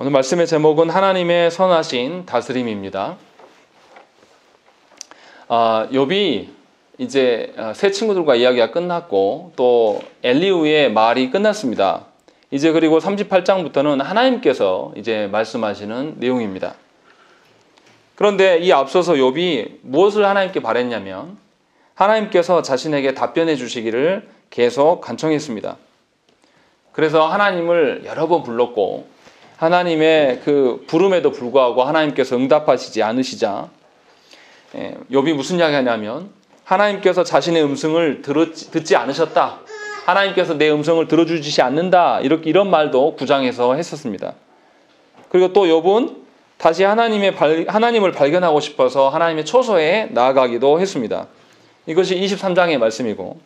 오늘 말씀의 제목은 하나님의 선하신 다스림입니다. 욥이 이제 새 친구들과 이야기가 끝났고 또 엘리후의 말이 끝났습니다. 이제 그리고 38장부터는 하나님께서 이제 말씀하시는 내용입니다. 그런데 이 앞서서 욥이 무엇을 하나님께 바랬냐면 하나님께서 자신에게 답변해 주시기를 계속 간청했습니다. 그래서 하나님을 여러 번 불렀고 하나님의 그 부름에도 불구하고 하나님께서 응답하시지 않으시자 욥이 무슨 이야기 하냐면 하나님께서 자신의 음성을 듣지 않으셨다. 하나님께서 내 음성을 들어주지 않는다. 이런 말도 9장에서 했었습니다. 그리고 또 욥은 다시 하나님을 발견하고 싶어서 하나님의 초소에 나아가기도 했습니다. 이것이 23장의 말씀이고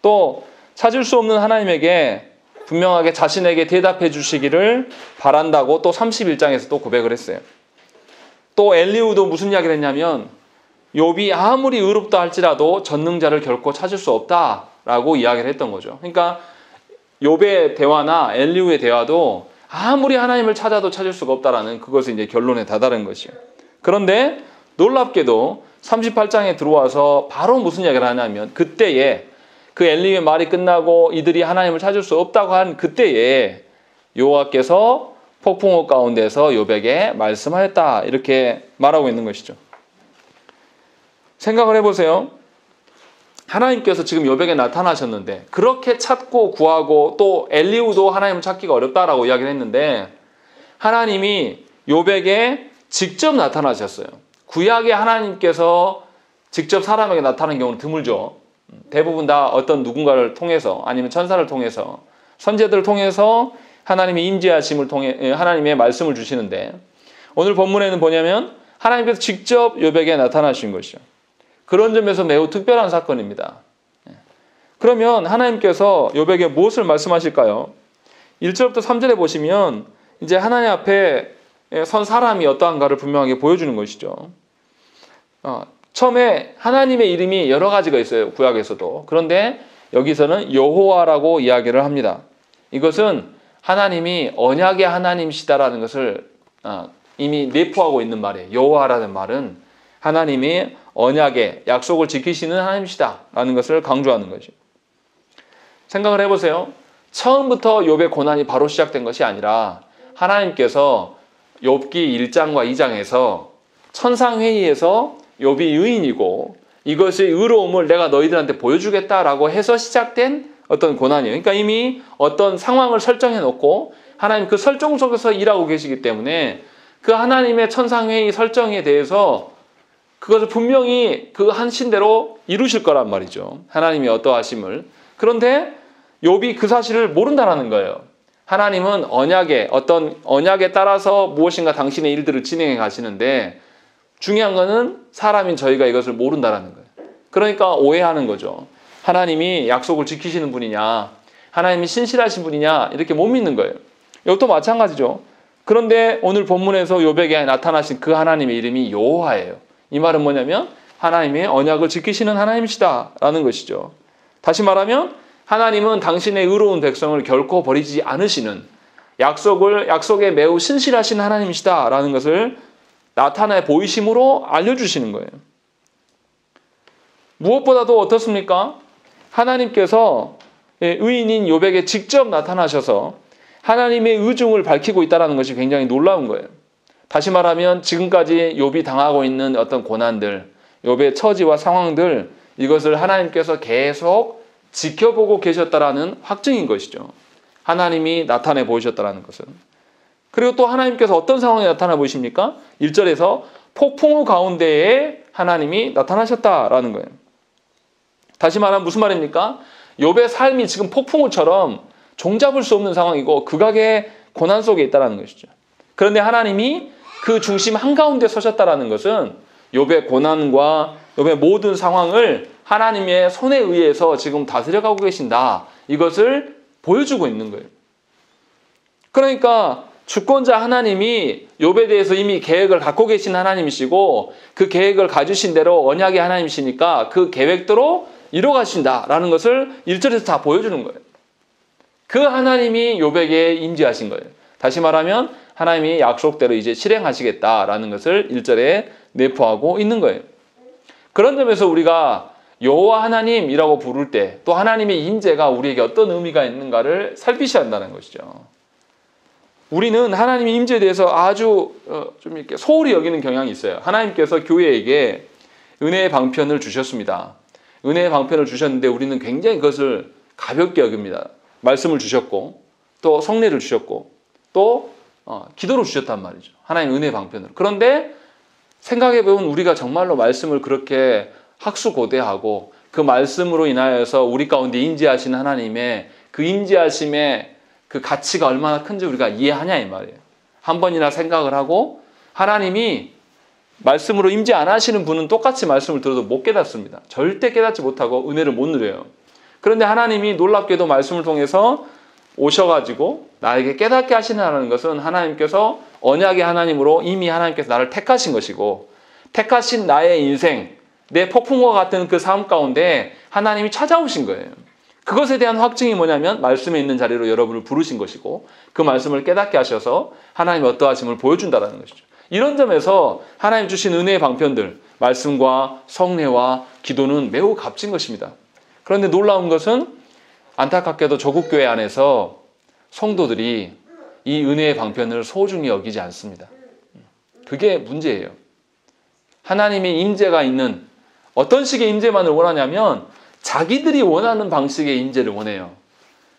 또 찾을 수 없는 하나님에게 분명하게 자신에게 대답해 주시기를 바란다고 또 31장에서 또 고백을 했어요. 또 엘리후도 무슨 이야기를 했냐면 욥이 아무리 의롭다 할지라도 전능자를 결코 찾을 수 없다라고 이야기를 했던 거죠. 그러니까 욥의 대화나 엘리후의 대화도 아무리 하나님을 찾아도 찾을 수가 없다라는 그것을 이제 결론에 다다른 것이에요. 그런데 놀랍게도 38장에 들어와서 바로 무슨 이야기를 하냐면 그때에 그 엘리후의 말이 끝나고 이들이 하나님을 찾을 수 없다고 한 그때에 여호와께서 폭풍우 가운데서 욥에게 말씀하였다 이렇게 말하고 있는 것이죠. 생각을 해보세요. 하나님께서 지금 욥에게 나타나셨는데 그렇게 찾고 구하고 또 엘리후도 하나님을 찾기가 어렵다라고 이야기를 했는데 하나님이 욥에게 직접 나타나셨어요. 구약의 하나님께서 직접 사람에게 나타나는 경우는 드물죠. 대부분 다 어떤 누군가를 통해서 아니면 천사를 통해서 선지자들을 통해서 하나님의 임재하심을 통해 하나님의 말씀을 주시는데 오늘 본문에는 뭐냐면 하나님께서 직접 욥에게 나타나신 것이죠. 그런 점에서 매우 특별한 사건입니다. 그러면 하나님께서 욥에게 무엇을 말씀하실까요? 1절부터 3절에 보시면 이제 하나님 앞에 선 사람이 어떠한가를 분명하게 보여주는 것이죠. 처음에 하나님의 이름이 여러 가지가 있어요. 구약에서도. 그런데 여기서는 여호와라고 이야기를 합니다. 이것은 하나님이 언약의 하나님이시다라는 것을 이미 내포하고 있는 말이에요. 여호와라는 말은 하나님이 언약의 약속을 지키시는 하나님이시다라는 것을 강조하는 거죠. 생각을 해보세요. 처음부터 욥의 고난이 바로 시작된 것이 아니라 하나님께서 욥기 1장과 2장에서 천상회의에서 욥이 의인이고 이것의 의로움을 내가 너희들한테 보여주겠다라고 해서 시작된 어떤 고난이에요. 그러니까 이미 어떤 상황을 설정해 놓고 하나님 그 설정 속에서 일하고 계시기 때문에 그 하나님의 천상회의 설정에 대해서 그것을 분명히 그 하신 대로 이루실 거란 말이죠. 하나님이 어떠하심을. 그런데 욥이 그 사실을 모른다는 거예요. 하나님은 어떤 언약에 따라서 무엇인가 당신의 일들을 진행해 가시는데 중요한 거는 사람인 저희가 이것을 모른다는 거예요. 그러니까 오해하는 거죠. 하나님이 약속을 지키시는 분이냐, 하나님이 신실하신 분이냐 이렇게 못 믿는 거예요. 이것도 마찬가지죠. 그런데 오늘 본문에서 욥에게 나타나신 그 하나님의 이름이 여호와예요. 이 말은 뭐냐면 하나님의 언약을 지키시는 하나님이시다라는 것이죠. 다시 말하면 하나님은 당신의 의로운 백성을 결코 버리지 않으시는 약속에 매우 신실하신 하나님이시다라는 것을 나타내 보이심으로 알려주시는 거예요. 무엇보다도 어떻습니까? 하나님께서 의인인 욥에게 직접 나타나셔서 하나님의 의중을 밝히고 있다는 것이 굉장히 놀라운 거예요. 다시 말하면 지금까지 욥이 당하고 있는 어떤 고난들, 욥의 처지와 상황들 이것을 하나님께서 계속 지켜보고 계셨다라는 확증인 것이죠. 하나님이 나타내 보이셨다는 것은. 그리고 또 하나님께서 어떤 상황에 나타나 보이십니까? 1절에서 폭풍우 가운데에 하나님이 나타나셨다라는 거예요. 다시 말하면 무슨 말입니까? 욥의 삶이 지금 폭풍우처럼 종잡을 수 없는 상황이고 극악의 고난 속에 있다는 것이죠. 그런데 하나님이 그 중심 한가운데 서셨다라는 것은 욥의 고난과 욥의 모든 상황을 하나님의 손에 의해서 지금 다스려가고 계신다. 이것을 보여주고 있는 거예요. 그러니까 주권자 하나님이 욥에 대해서 이미 계획을 갖고 계신 하나님이시고 그 계획을 가주신 대로 언약의 하나님이시니까 그 계획대로 이뤄가신다라는 것을 1절에서 다 보여주는 거예요. 그 하나님이 욥에게 임재하신 거예요. 다시 말하면 하나님이 약속대로 이제 실행하시겠다라는 것을 1절에 내포하고 있는 거예요. 그런 점에서 우리가 여호와 하나님이라고 부를 때 또 하나님의 임재가 우리에게 어떤 의미가 있는가를 살피셔야 한다는 것이죠. 우리는 하나님의 임재에 대해서 아주 좀 이렇게 소홀히 여기는 경향이 있어요. 하나님께서 교회에게 은혜의 방편을 주셨습니다. 은혜의 방편을 주셨는데 우리는 굉장히 그것을 가볍게 여깁니다. 말씀을 주셨고 또 성례를 주셨고 또 기도를 주셨단 말이죠. 하나님 은혜의 방편으로. 그런데 생각해보면 우리가 정말로 말씀을 그렇게 학수고대하고 그 말씀으로 인하여서 우리 가운데 임재하신 하나님의 그 임재하심의 그 가치가 얼마나 큰지 우리가 이해하냐 이 말이에요. 한 번이나 생각을 하고 하나님이 말씀으로 임재 안 하시는 분은 똑같이 말씀을 들어도 못 깨닫습니다. 절대 깨닫지 못하고 은혜를 못 누려요. 그런데 하나님이 놀랍게도 말씀을 통해서 오셔가지고 나에게 깨닫게 하시는 것은 하나님께서 언약의 하나님으로 이미 하나님께서 나를 택하신 것이고 택하신 나의 인생, 내 폭풍과 같은 그 삶 가운데 하나님이 찾아오신 거예요. 그것에 대한 확증이 뭐냐면 말씀에 있는 자리로 여러분을 부르신 것이고 그 말씀을 깨닫게 하셔서 하나님의 어떠하심을 보여준다는 것이죠. 이런 점에서 하나님 주신 은혜의 방편들, 말씀과 성례와 기도는 매우 값진 것입니다. 그런데 놀라운 것은 안타깝게도 조국교회 안에서 성도들이 이 은혜의 방편을 소중히 여기지 않습니다. 그게 문제예요. 하나님의 임재가 있는 어떤 식의 임재만을 원하냐면 자기들이 원하는 방식의 임재를 원해요.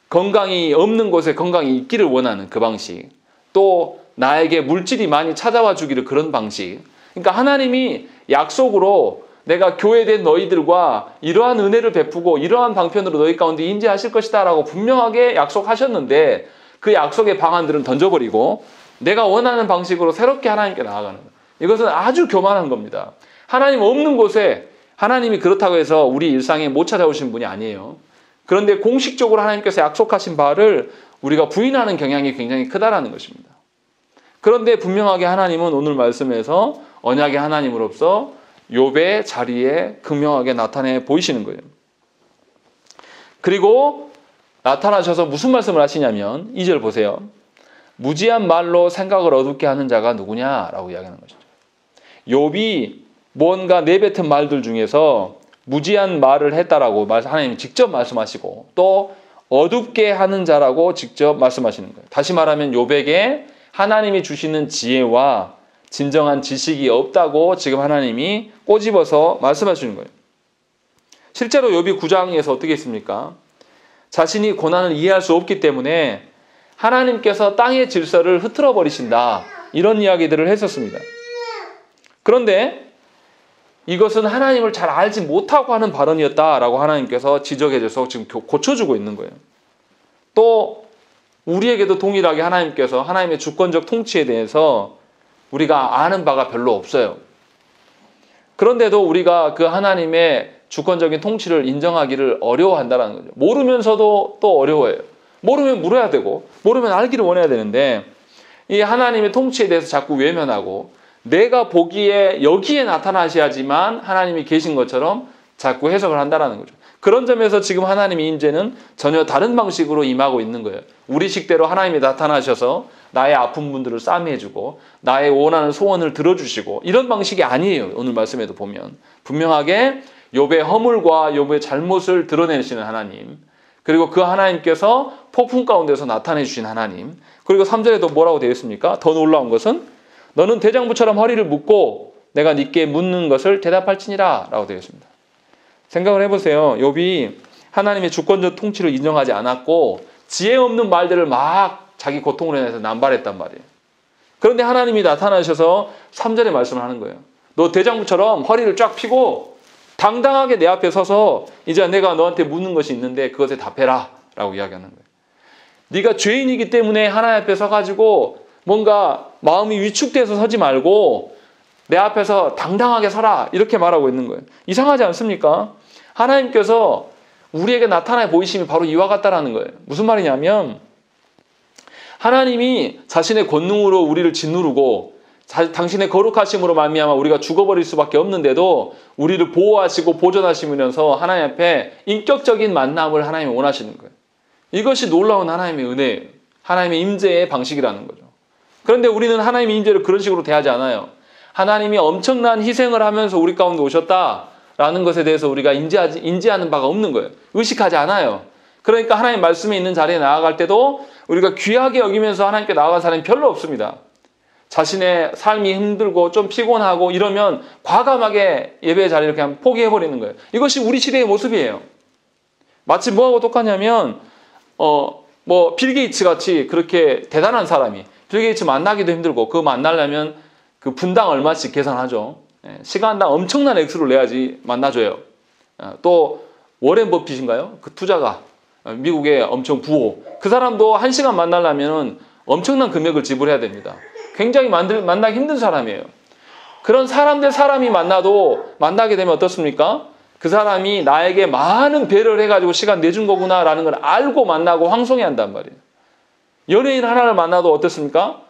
건강이 없는 곳에 건강이 있기를 원하는 그 방식. 또 나에게 물질이 많이 찾아와 주기를 그런 방식. 그러니까 하나님이 약속으로 내가 교회된 너희들과 이러한 은혜를 베푸고 이러한 방편으로 너희 가운데 임재하실 것이다 라고 분명하게 약속하셨는데 그 약속의 방안들은 던져버리고 내가 원하는 방식으로 새롭게 하나님께 나아가는 거예요. 이것은 아주 교만한 겁니다. 하나님 없는 곳에 하나님이 그렇다고 해서 우리 일상에 못 찾아오신 분이 아니에요. 그런데 공식적으로 하나님께서 약속하신 바를 우리가 부인하는 경향이 굉장히 크다라는 것입니다. 그런데 분명하게 하나님은 오늘 말씀에서 언약의 하나님으로서 욥의 자리에 극명하게 나타내 보이시는 거예요. 그리고 나타나셔서 무슨 말씀을 하시냐면 2절 보세요. 무지한 말로 생각을 어둡게 하는 자가 누구냐라고 이야기하는 것이죠. 욥이 뭔가 내뱉은 말들 중에서 무지한 말을 했다라고 하나님이 직접 말씀하시고 또 어둡게 하는 자라고 직접 말씀하시는 거예요. 다시 말하면 욥에게 하나님이 주시는 지혜와 진정한 지식이 없다고 지금 하나님이 꼬집어서 말씀하시는 거예요. 실제로 욥이 9장에서 어떻게 했습니까? 자신이 고난을 이해할 수 없기 때문에 하나님께서 땅의 질서를 흐트러 버리신다. 이런 이야기들을 했었습니다. 그런데 이것은 하나님을 잘 알지 못하고 하는 발언이었다라고 하나님께서 지적해 줘서 지금 고쳐주고 있는 거예요. 또 우리에게도 동일하게 하나님께서 하나님의 주권적 통치에 대해서 우리가 아는 바가 별로 없어요. 그런데도 우리가 그 하나님의 주권적인 통치를 인정하기를 어려워한다는 거죠. 모르면서도 또 어려워해요. 모르면 물어야 되고 모르면 알기를 원해야 되는데 이 하나님의 통치에 대해서 자꾸 외면하고 내가 보기에 여기에 나타나셔야지만 하나님이 계신 것처럼 자꾸 해석을 한다는 거죠. 그런 점에서 지금 하나님의 임재는 전혀 다른 방식으로 임하고 있는 거예요. 우리 식대로 하나님이 나타나셔서 나의 아픈 분들을 싸매주고 나의 원하는 소원을 들어주시고 이런 방식이 아니에요. 오늘 말씀에도 보면 분명하게 욥의 허물과 욥의 잘못을 드러내시는 하나님, 그리고 그 하나님께서 폭풍 가운데서 나타내 주신 하나님, 그리고 3절에도 뭐라고 되어 있습니까? 더 놀라운 것은 너는 대장부처럼 허리를 묶고 내가 네게 묻는 것을 대답할지니라 라고 되어 있습니다. 생각을 해보세요. 욥이 하나님의 주권적 통치를 인정하지 않았고 지혜 없는 말들을 막 자기 고통으로 인해서 남발했단 말이에요. 그런데 하나님이 나타나셔서 3절에 말씀을 하는 거예요. 너 대장부처럼 허리를 쫙 펴고 당당하게 내 앞에 서서 이제 내가 너한테 묻는 것이 있는데 그것에 답해라 라고 이야기하는 거예요. 네가 죄인이기 때문에 하나님 앞에 서가지고 뭔가 마음이 위축돼서 서지 말고 내 앞에서 당당하게 서라 이렇게 말하고 있는 거예요. 이상하지 않습니까? 하나님께서 우리에게 나타나 보이심이 바로 이와 같다라는 거예요. 무슨 말이냐면 하나님이 자신의 권능으로 우리를 짓누르고 당신의 거룩하심으로 말미암아 우리가 죽어버릴 수밖에 없는데도 우리를 보호하시고 보존하시면서 하나님 앞에 인격적인 만남을 하나님이 원하시는 거예요. 이것이 놀라운 하나님의 은혜예요. 하나님의 임재의 방식이라는 거죠. 그런데 우리는 하나님의 임재를 그런 식으로 대하지 않아요. 하나님이 엄청난 희생을 하면서 우리 가운데 오셨다라는 것에 대해서 우리가 인지하는 바가 없는 거예요. 의식하지 않아요. 그러니까 하나님 말씀에 있는 자리에 나아갈 때도 우리가 귀하게 여기면서 하나님께 나아간 사람이 별로 없습니다. 자신의 삶이 힘들고 좀 피곤하고 이러면 과감하게 예배의 자리를 그냥 포기해버리는 거예요. 이것이 우리 시대의 모습이에요. 마치 뭐하고 똑같냐면 빌 게이츠 같이 그렇게 대단한 사람이, 빌 게이츠 만나기도 힘들고 그거 만나려면 그 분당 얼마씩 계산하죠. 시간당 엄청난 액수를 내야지 만나줘요. 또 워렌 버핏인가요? 그 투자가 미국의 엄청 부호. 그 사람도 1시간 만나려면 엄청난 금액을 지불해야 됩니다. 굉장히 만나기 힘든 사람이에요. 그런 사람이 만나게 되면 어떻습니까? 그 사람이 나에게 많은 배려를 해가지고 시간 내준 거구나라는 걸 알고 만나고 황송해 한단 말이에요. 연예인 하나를 만나도 어떻습니까?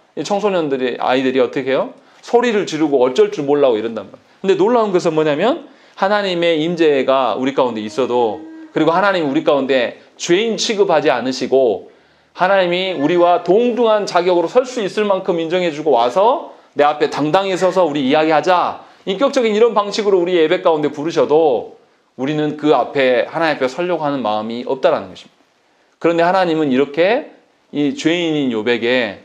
아이들이 어떻게 해요? 소리를 지르고 어쩔 줄 몰라고 이런단 말이에요. 근데 놀라운 것은 뭐냐면 하나님의 임재가 우리 가운데 있어도, 그리고 하나님이 우리 가운데 죄인 취급하지 않으시고 하나님이 우리와 동등한 자격으로 설 수 있을 만큼 인정해주고 와서 내 앞에 당당히 서서 우리 이야기하자, 인격적인 이런 방식으로 우리 예배 가운데 부르셔도 우리는 그 앞에 하나님 앞에 서려고 하는 마음이 없다라는 것입니다. 그런데 하나님은 이렇게 이 죄인인 욥에게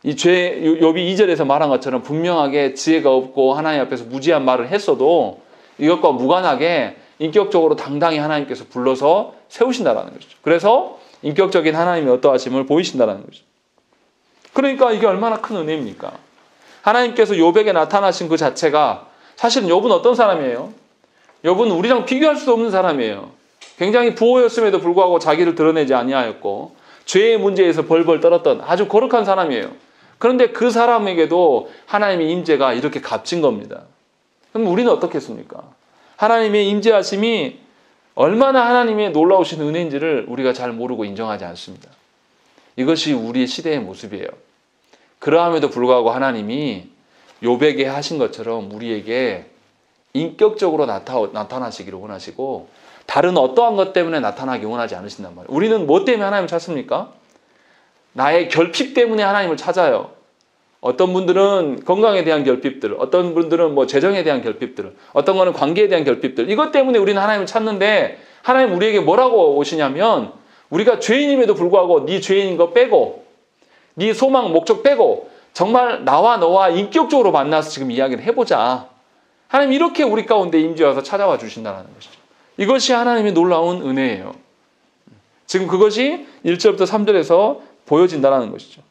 욥이 2절에서 말한 것처럼 분명하게 지혜가 없고 하나님 앞에서 무지한 말을 했어도 이것과 무관하게 인격적으로 당당히 하나님께서 불러서 세우신다라는 것이죠. 그래서 인격적인 하나님의 어떠하심을 보이신다라는 것이죠. 그러니까 이게 얼마나 큰 은혜입니까? 하나님께서 욥에게 나타나신 그 자체가, 사실은 욥은 어떤 사람이에요? 욥은 우리랑 비교할 수 없는 사람이에요. 굉장히 부호였음에도 불구하고 자기를 드러내지 아니하였고 죄의 문제에서 벌벌 떨었던 아주 거룩한 사람이에요. 그런데 그 사람에게도 하나님의 임재가 이렇게 값진 겁니다. 그럼 우리는 어떻겠습니까? 하나님의 임재하심이 얼마나 하나님의 놀라우신 은혜인지를 우리가 잘 모르고 인정하지 않습니다. 이것이 우리의 시대의 모습이에요. 그러함에도 불구하고 하나님이 욥에게 하신 것처럼 우리에게 인격적으로 나타나시기를 원하시고 다른 어떠한 것 때문에 나타나기 원하지 않으신단 말이에요. 우리는 뭐 때문에 하나님을 찾습니까? 나의 결핍 때문에 하나님을 찾아요. 어떤 분들은 건강에 대한 결핍들, 어떤 분들은 뭐 재정에 대한 결핍들, 어떤 거는 관계에 대한 결핍들, 이것 때문에 우리는 하나님을 찾는데 하나님 우리에게 뭐라고 오시냐면 우리가 죄인임에도 불구하고 네 죄인인 거 빼고 네 소망 목적 빼고 정말 나와 너와 인격적으로 만나서 지금 이야기를 해보자. 하나님 이렇게 우리 가운데 임재와서 찾아와 주신다는 것이죠. 이것이 하나님의 놀라운 은혜예요. 지금 그것이 1절부터 3절에서 보여진다는 것이죠.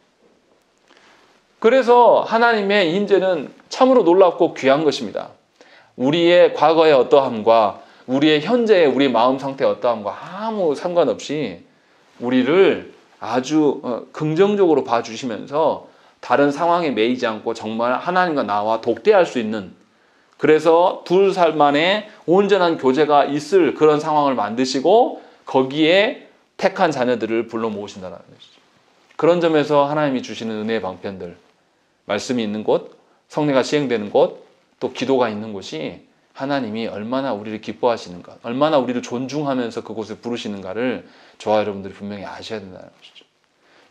그래서 하나님의 임재는 참으로 놀랍고 귀한 것입니다. 우리의 과거의 어떠함과 우리의 현재의 우리 마음 상태의 어떠함과 아무 상관없이 우리를 아주 긍정적으로 봐주시면서 다른 상황에 매이지 않고 정말 하나님과 나와 독대할 수 있는, 그래서 둘 사람만의 온전한 교제가 있을 그런 상황을 만드시고 거기에 택한 자녀들을 불러 모으신다는 것이죠. 그런 점에서 하나님이 주시는 은혜의 방편들, 말씀이 있는 곳, 성례가 시행되는 곳, 또 기도가 있는 곳이 하나님이 얼마나 우리를 기뻐하시는가, 얼마나 우리를 존중하면서 그곳에 부르시는가를 저와 여러분들이 분명히 아셔야 된다는 것이죠.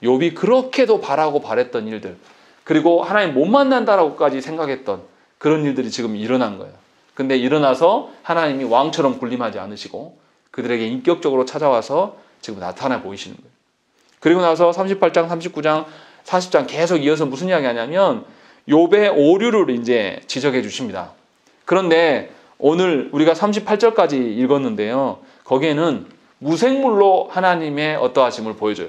욥이 그렇게도 바라고 바랬던 일들, 그리고 하나님 못 만난다라고까지 생각했던 그런 일들이 지금 일어난 거예요. 근데 일어나서 하나님이 왕처럼 군림하지 않으시고 그들에게 인격적으로 찾아와서 지금 나타나 보이시는 거예요. 그리고 나서 38장, 39장, 40장 계속 이어서 무슨 이야기 하냐면 욥의 오류를 이제 지적해 주십니다. 그런데 오늘 우리가 38절까지 읽었는데요. 거기에는 무생물로 하나님의 어떠하심을 보여줘요.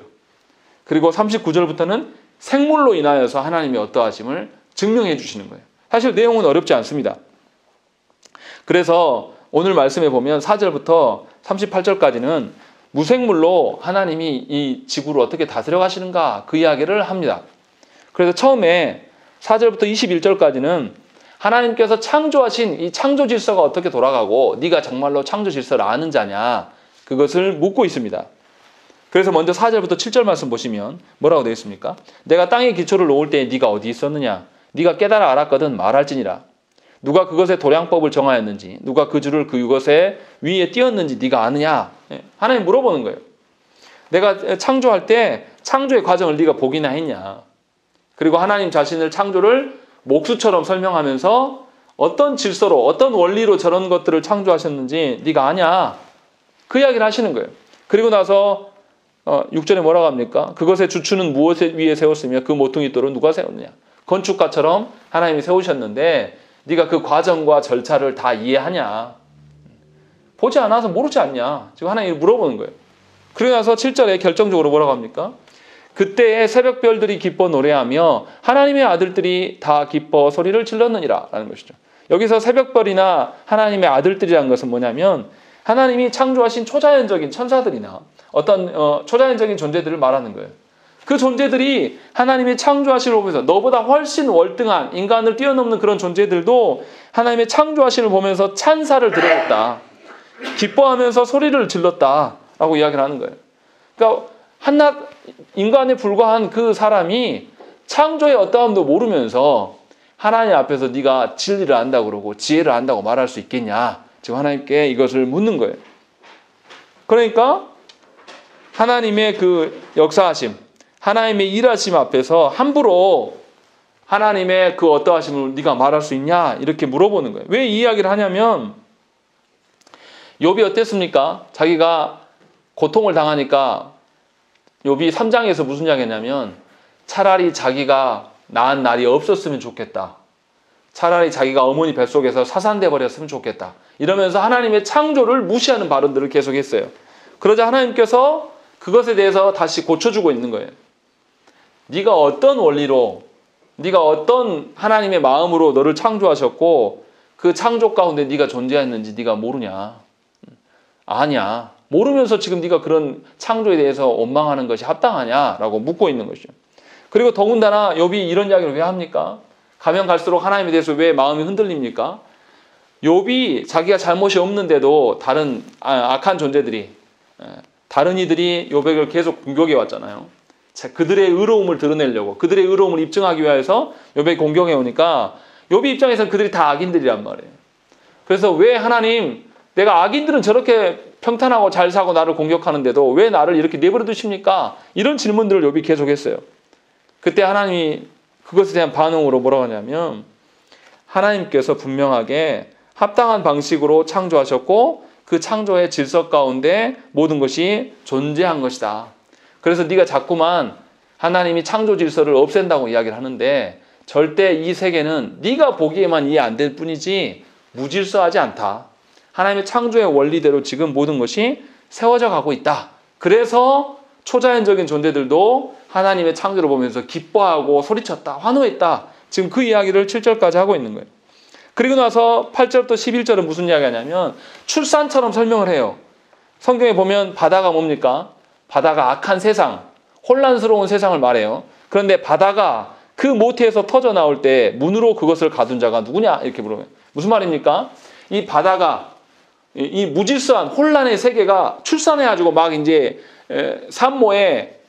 그리고 39절부터는 생물로 인하여서 하나님의 어떠하심을 증명해 주시는 거예요. 사실 내용은 어렵지 않습니다. 그래서 오늘 말씀에 보면 4절부터 38절까지는 무생물로 하나님이 이 지구를 어떻게 다스려 가시는가 그 이야기를 합니다. 그래서 처음에 4절부터 21절까지는 하나님께서 창조하신 이 창조 질서가 어떻게 돌아가고 네가 정말로 창조 질서를 아는 자냐 그것을 묻고 있습니다. 그래서 먼저 4절부터 7절 말씀 보시면 뭐라고 되어 있습니까? 내가 땅에 기초를 놓을 때에 네가 어디 있었느냐? 네가 깨달아 알았거든 말할지니라. 누가 그것의 도량법을 정하였는지, 누가 그 줄을 그것의 위에 띄었는지 네가 아느냐? 하나님 물어보는 거예요. 내가 창조할 때 창조의 과정을 네가 보기나 했냐? 그리고 하나님 자신을 창조를 목수처럼 설명하면서 어떤 질서로 어떤 원리로 저런 것들을 창조하셨는지 네가 아냐. 그 이야기를 하시는 거예요. 그리고 나서 6절에 뭐라고 합니까? 그것의 주추는 무엇 위에 세웠으며 그 모퉁이 돌은 누가 세웠느냐. 건축가처럼 하나님이 세우셨는데 네가 그 과정과 절차를 다 이해하냐. 보지 않아서 모르지 않냐. 지금 하나님이 물어보는 거예요. 그러고 나서 7절에 결정적으로 뭐라고 합니까? 그때에 새벽별들이 기뻐 노래하며 하나님의 아들들이 다 기뻐 소리를 질렀느니라 라는 것이죠. 여기서 새벽별이나 하나님의 아들들이라는 것은 뭐냐면 하나님이 창조하신 초자연적인 천사들이나 어떤 초자연적인 존재들을 말하는 거예요. 그 존재들이 하나님의 창조하심을 보면서 너보다 훨씬 월등한 인간을 뛰어넘는 그런 존재들도 하나님의 창조하심을 보면서 찬사를 드렸다. 기뻐하면서 소리를 질렀다라고 이야기를 하는 거예요. 그러니까 한낱 인간에 불과한 그 사람이 창조의 어떠함도 모르면서 하나님 앞에서 네가 진리를 안다고 그러고 지혜를 안다고 말할 수 있겠냐. 지금 하나님께 이것을 묻는 거예요. 그러니까 하나님의 그 역사하심, 하나님의 일하심 앞에서 함부로 하나님의 그 어떠하심을 네가 말할 수 있냐 이렇게 물어보는 거예요. 왜 이 이야기를 하냐면 욥이 어땠습니까? 자기가 고통을 당하니까 욥이 3장에서 무슨 이야기 했냐면 차라리 자기가 낳은 날이 없었으면 좋겠다. 차라리 자기가 어머니 뱃속에서 사산돼 버렸으면 좋겠다. 이러면서 하나님의 창조를 무시하는 발언들을 계속했어요. 그러자 하나님께서 그것에 대해서 다시 고쳐주고 있는 거예요. 네가 어떤 원리로, 네가 어떤 하나님의 마음으로 너를 창조하셨고 그 창조 가운데 네가 존재했는지 네가 모르냐? 아냐. 모르면서 지금 네가 그런 창조에 대해서 원망하는 것이 합당하냐라고 묻고 있는 것이죠. 그리고 더군다나 욥이 이런 이야기를 왜 합니까? 가면 갈수록 하나님에 대해서 왜 마음이 흔들립니까? 욥이 자기가 잘못이 없는데도 다른 악한 존재들이 다른 이들이 욥을 계속 공격해 왔잖아요. 그들의 의로움을 드러내려고 그들의 의로움을 입증하기 위해서 욥을 공격해 오니까 욥의 입장에서는 그들이 다 악인들이란 말이에요. 그래서 왜 하나님 내가 악인들은 저렇게 평탄하고 잘 사고 나를 공격하는데도 왜 나를 이렇게 내버려 두십니까? 이런 질문들을 욥이 계속했어요. 그때 하나님이 그것에 대한 반응으로 뭐라고 하냐면 하나님께서 분명하게 합당한 방식으로 창조하셨고 그 창조의 질서 가운데 모든 것이 존재한 것이다. 그래서 네가 자꾸만 하나님이 창조 질서를 없앤다고 이야기를 하는데 절대 이 세계는 네가 보기에만 이해 안 될 뿐이지 무질서하지 않다. 하나님의 창조의 원리대로 지금 모든 것이 세워져 가고 있다. 그래서 초자연적인 존재들도 하나님의 창조를 보면서 기뻐하고 소리쳤다, 환호했다. 지금 그 이야기를 7절까지 하고 있는 거예요. 그리고 나서 8절부터 11절은 무슨 이야기 하냐면 출산처럼 설명을 해요. 성경에 보면 바다가 뭡니까? 바다가 악한 세상, 혼란스러운 세상을 말해요. 그런데 바다가 그 모태에서 터져 나올 때 문으로 그것을 가둔 자가 누구냐? 이렇게 물어요. 무슨 말입니까? 이 바다가 이 무질서한 혼란의 세계가 출산해가지고 막 이제 산모의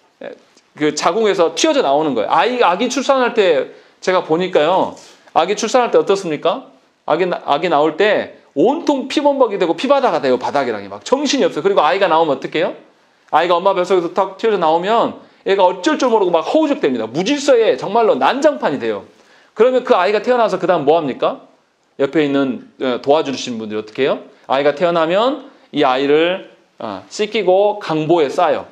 그 자궁에서 튀어져 나오는 거예요. 아기 출산할 때 제가 보니까요. 아기 출산할 때 어떻습니까? 아기 나올 때 온통 피범벅이 되고 피바다가 돼요. 바닥이랑이 막 정신이 없어요. 그리고 아이가 나오면 어떻게 해요? 아이가 엄마 뱃속에서 탁 튀어져 나오면 얘가 어쩔 줄 모르고 막 허우적됩니다. 무질서에 정말로 난장판이 돼요. 그러면 그 아이가 태어나서 그 다음 뭐 합니까? 옆에 있는 도와주신 분들이 어떻게 해요? 아이가 태어나면 이 아이를 씻기고 강보에 싸요.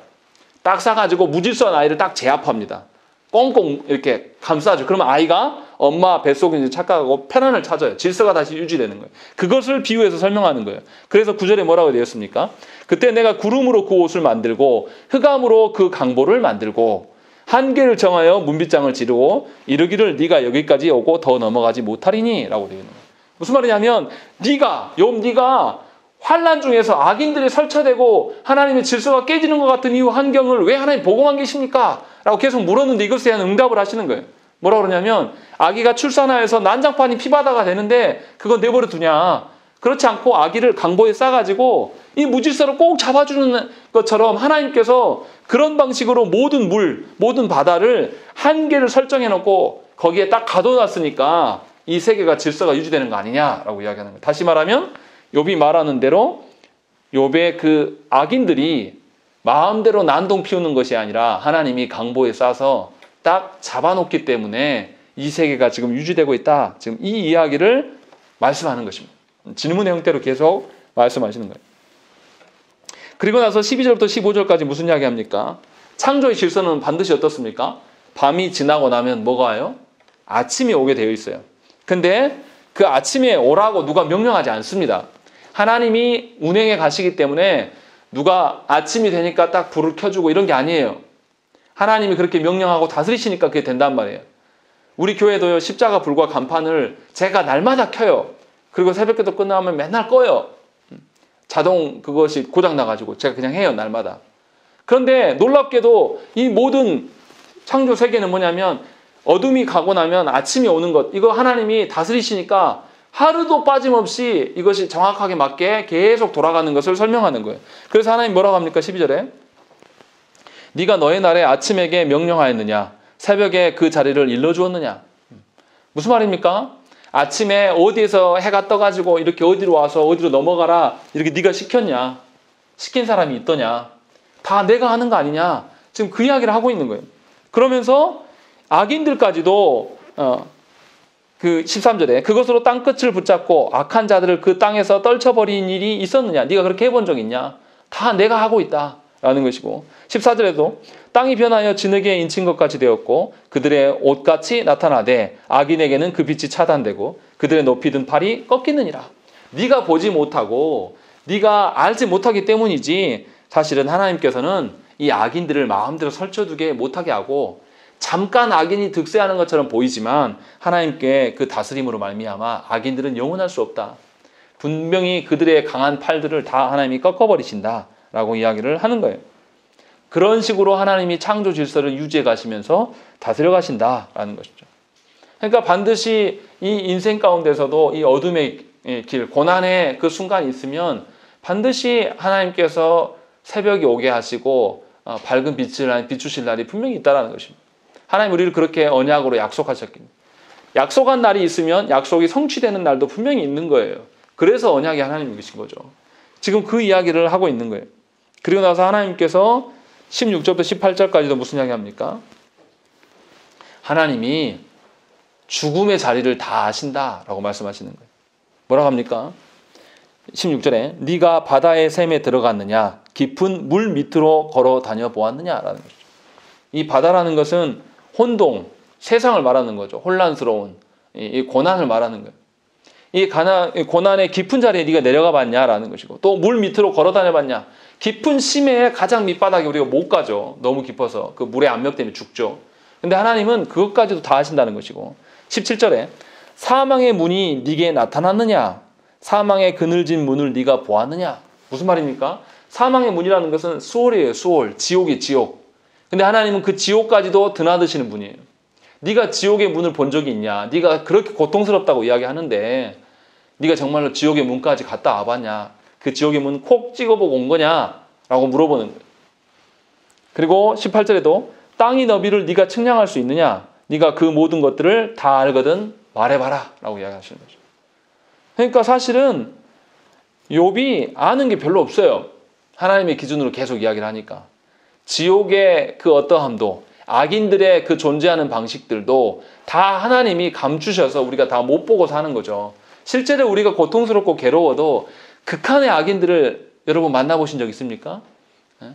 딱 싸가지고 무질서한 아이를 딱 제압합니다. 꽁꽁 이렇게 감싸죠. 그러면 아이가 엄마 뱃속에 이제 착각하고 편안을 찾아요. 질서가 다시 유지되는 거예요. 그것을 비유해서 설명하는 거예요. 그래서 9절에 뭐라고 되었습니까? 그때 내가 구름으로 그 옷을 만들고 흑암으로 그 강보를 만들고 한계를 정하여 문빗장을 지르고 이르기를 네가 여기까지 오고 더 넘어가지 못하리니 라고 되어 있는 거예요. 무슨 말이냐면 네가 환란 중에서 악인들이 설쳐되고 하나님의 질서가 깨지는 것 같은 이 환경을 왜 하나님 보고만 계십니까? 라고 계속 물었는데 이것에 대한 응답을 하시는 거예요. 뭐라고 그러냐면 아기가 출산하여서 난장판이 피바다가 되는데 그거 내버려 두냐. 그렇지 않고 아기를 강보에 싸가지고 이 무질서를 꼭 잡아주는 것처럼 하나님께서 그런 방식으로 모든 물, 모든 바다를 한계를 설정해 놓고 거기에 딱 가둬놨으니까 이 세계가 질서가 유지되는 거 아니냐라고 이야기하는 거예요. 다시 말하면 욥이 말하는 대로 욥의 그 악인들이 마음대로 난동 피우는 것이 아니라 하나님이 강보에 싸서 딱 잡아놓기 때문에 이 세계가 지금 유지되고 있다. 지금 이 이야기를 말씀하는 것입니다. 질문의 형태로 계속 말씀하시는 거예요. 그리고 나서 12절부터 15절까지 무슨 이야기 합니까? 창조의 질서는 반드시 어떻습니까? 밤이 지나고 나면 뭐가 와요? 아침이 오게 되어 있어요. 근데 그 아침에 오라고 누가 명령하지 않습니다. 하나님이 운행해 가시기 때문에 누가 아침이 되니까 딱 불을 켜주고 이런 게 아니에요. 하나님이 그렇게 명령하고 다스리시니까 그게 된단 말이에요. 우리 교회도요, 십자가 불과 간판을 제가 날마다 켜요. 그리고 새벽기도 끝나면 맨날 꺼요. 자동 그것이 고장 나가지고 제가 그냥 해요, 날마다. 그런데 놀랍게도 이 모든 창조 세계는 뭐냐면 어둠이 가고 나면 아침이 오는 것, 이거 하나님이 다스리시니까 하루도 빠짐없이 이것이 정확하게 맞게 계속 돌아가는 것을 설명하는 거예요. 그래서 하나님 뭐라고 합니까? 12절에 네가 너의 날에 아침에게 명령하였느냐? 새벽에 그 자리를 일러주었느냐? 무슨 말입니까? 아침에 어디에서 해가 떠가지고 이렇게 어디로 와서 어디로 넘어가라 이렇게 네가 시켰냐? 시킨 사람이 있더냐? 다 내가 하는 거 아니냐? 지금 그 이야기를 하고 있는 거예요. 그러면서 악인들까지도 그 13절에 그것으로 땅끝을 붙잡고 악한 자들을 그 땅에서 떨쳐버린 일이 있었느냐? 네가 그렇게 해본 적 있냐? 다 내가 하고 있다라는 것이고 14절에도 땅이 변하여 진흙에 인친 것 같이 되었고 그들의 옷같이 나타나되 악인에게는 그 빛이 차단되고 그들의 높이 든 팔이 꺾이느니라. 네가 보지 못하고 네가 알지 못하기 때문이지 사실은 하나님께서는 이 악인들을 마음대로 설쳐두게 못하게 하고 잠깐 악인이 득세하는 것처럼 보이지만 하나님께 그 다스림으로 말미암아 악인들은 영원할 수 없다. 분명히 그들의 강한 팔들을 다 하나님이 꺾어버리신다라고 이야기를 하는 거예요. 그런 식으로 하나님이 창조 질서를 유지해 가시면서 다스려 가신다라는 것이죠. 그러니까 반드시 이 인생 가운데서도 이 어둠의 길, 고난의 그 순간이 있으면 반드시 하나님께서 새벽이 오게 하시고 밝은 빛을 비추실 날이 분명히 있다는 것입니다. 하나님 우리를 그렇게 언약으로 약속하셨기 때문에 약속한 날이 있으면 약속이 성취되는 날도 분명히 있는 거예요. 그래서 언약이 하나님이신 거죠. 지금 그 이야기를 하고 있는 거예요. 그리고 나서 하나님께서 16절부터 18절까지도 무슨 이야기 합니까? 하나님이 죽음의 자리를 다 아신다라고 말씀하시는 거예요. 뭐라고 합니까? 16절에 네가 바다의 샘에 들어갔느냐? 깊은 물 밑으로 걸어 다녀 보았느냐라는 것이죠. 이 바다라는 것은 혼동, 세상을 말하는 거죠. 혼란스러운 이 고난을 말하는 거예요. 이 고난의 깊은 자리에 네가 내려가 봤냐라는 것이고 또 물 밑으로 걸어 다녀 봤냐? 깊은 심해의 가장 밑바닥에 우리가 못 가죠. 너무 깊어서 그 물의 압력 때문에 죽죠. 근데 하나님은 그것까지도 다 하신다는 것이고 17절에 사망의 문이 네게 나타났느냐? 사망의 그늘진 문을 네가 보았느냐? 무슨 말입니까? 사망의 문이라는 것은 수월이에요. 수월, 지옥이 지옥. 근데 하나님은 그 지옥까지도 드나드시는 분이에요. 네가 지옥의 문을 본 적이 있냐? 네가 그렇게 고통스럽다고 이야기하는데 네가 정말로 지옥의 문까지 갔다 와봤냐? 그 지옥의 문 콕 찍어보고 온 거냐? 라고 물어보는 거예요. 그리고 18절에도 땅의 너비를 네가 측량할 수 있느냐? 네가 그 모든 것들을 다 알거든 말해봐라 라고 이야기하시는 거죠. 그러니까 사실은 욥이 아는 게 별로 없어요. 하나님의 기준으로 계속 이야기를 하니까. 지옥의 그 어떠함도 악인들의 그 존재하는 방식들도 다 하나님이 감추셔서 우리가 다 못 보고 사는 거죠. 실제로 우리가 고통스럽고 괴로워도 극한의 악인들을 여러분 만나보신 적 있습니까? 네?